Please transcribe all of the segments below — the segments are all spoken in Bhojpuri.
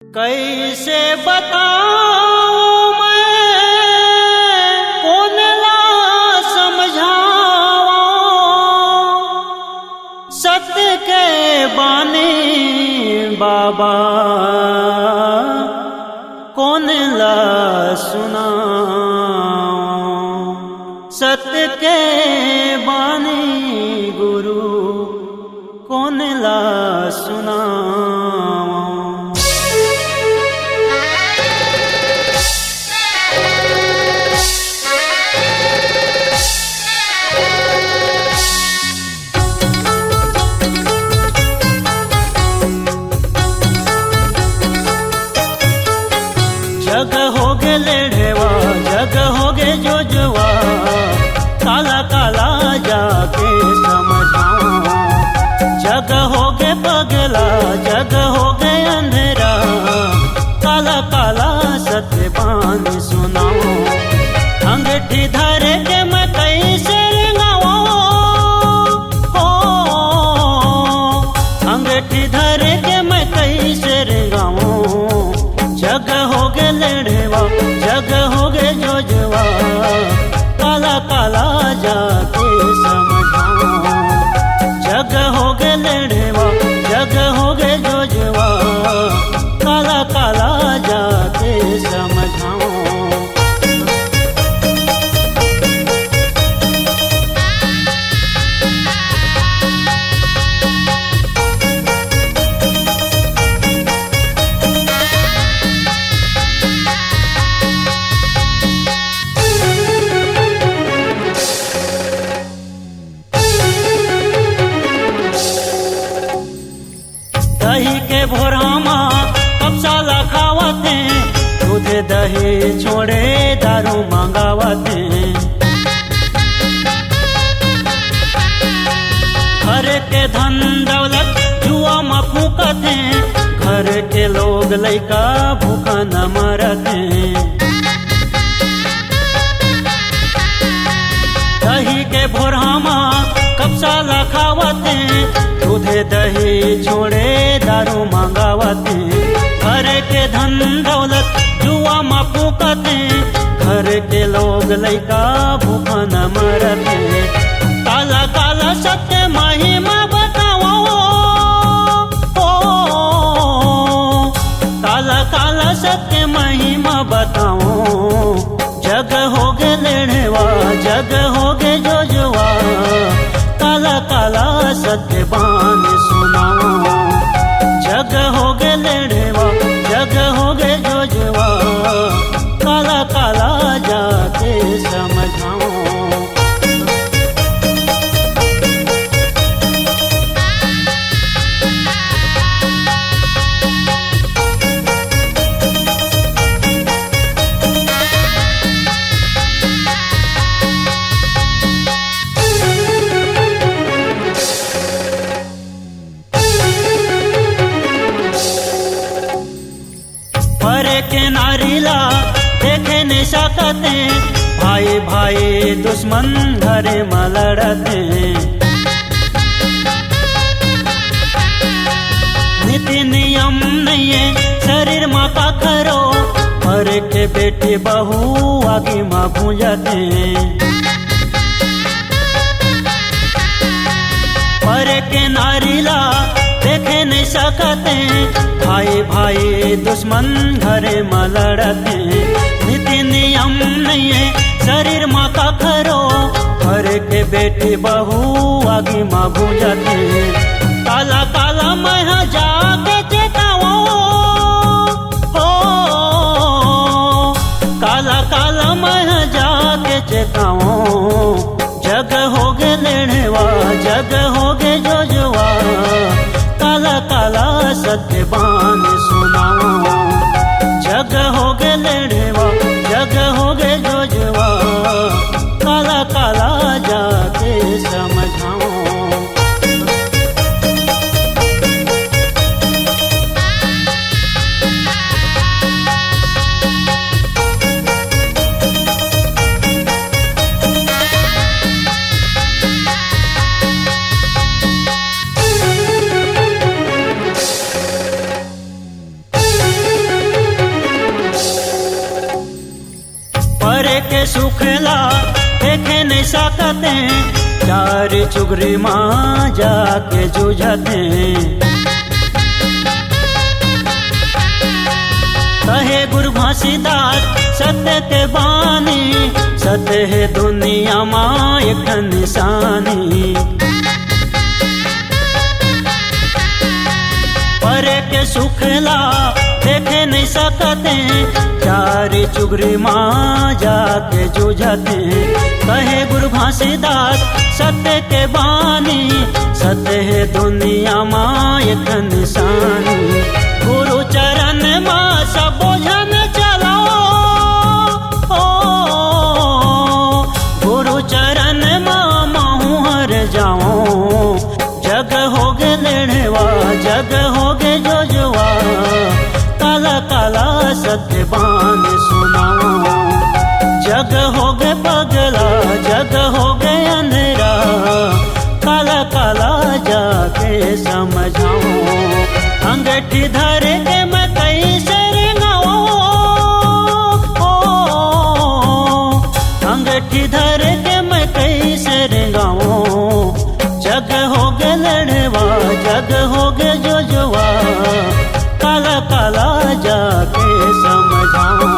कैसे बताऊं मैं कौन ला समझाऊं, सत्य के बानी बाबा कौन ला सुनाऊं, सत्य के बानी गुरु कौन ला सुनाऊं। जग होगे लेढ़ेवा, जग होगे जोजवा, काला काला जाके समझाऊं। जग होगे पगला, जग होगे अंधेरा, काला काला सत्यवान सुनाऊं। अंगूठी धर के मैं कैसे रंगाऊं, हो अंगूठी धर के मैं कैसे रंगाऊं। जग होगे लेढ़ेवा, जग होगे जोजवा, काला काला जाके समझाऊं। जग होगे लेढ़ेवा, जग होगे जोजवा, काला काला जाके समझाऊं। दही के भोरामा कब साला खावते, दूध दही छोड़े दारू मंगावते। घर के धन दौलत जुआ में फूकते, घर के लोग लइका भूखा न मरते। दही के भोरामा कब साला खावते, दूधे दही छोड़े दारू मंगावते। घर के धन दौलत जुआ में फूकते, घर के लोग लइका भूखा न मरते। काला काला सत्य महिमा बताओ, काला काला सत्य महिमा बताओ। जग होगे लेढ़ेवा, जग होगे जोजवा, काला काला सत्यवान सुनाऊं। जग होगे लेढ़ेवा, जग होगे जोजवा, काला काला जाके समझाऊं। परे के नारीला देखे नहीं सकते, भाई भाई दुश्मन घरे में लड़ते। नीति नियम नहीं है शरीर में का करो, परे के बेटी बहू आगे में भूंजते। परे के नारीला देखे नहीं सकते, भाई भाई दुश्मन घरे में लड़ते। नीति नियम नहीं है शरीर में का करो, घर के बेटी बहू आगे में भूंजते। काला काला मैं जाके चेताऊं, हो काला काला मैं जाके चेताऊं। जग होगे लेढ़ेवा, जग होगे जोजवा, काला काला सत्यवान सुनाऊं। जग होगे लेढ़ेवा, जग होगे जोजवा, काला काला जाके समझाऊं। के सुखला देखे नहीं सकते, चार चुगरी माँ जाके जूझते। कहे गुरु घासीदास सत्य के बानी, सत्य है दुनिया माँ एक निशानी। परे के सुखला देखे नहीं सकते, चार चुगरी माँ जाके जूझते। कहे गुरु घासीदास सत्य के बानी, सत्य है दुनिया माँ एक निशानी। गुरु चरण माँ सब बोझन चलाओ, गुरु चरण माँ महू हर जाओ। जग हो गे लेढ़वा जग हो गे जोजवा, काला काला सत्य बान सुनाओ। जग हो गे पगला जग हो गे अंधेरा, काला काला जाके समझाओ। अंगठी धर के मैं कैसे रेंगाऊं, अंगठी धर के मैं कैसे रेंगाऊं। जग हो गे लड़वा जग हो गे जोजवा, काला काला जाके समझाओ।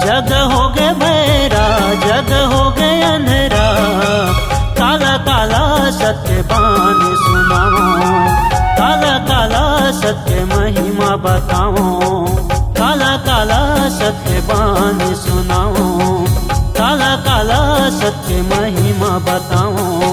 जग हो गे भैरा जग हो गे अंधेरा, काला काला सत्य बान सुनाओ। काला काला सत्य महिमा बताओ, काला काला सत्य बान सुनाओ। काला काला सत्य महिमा बताओ।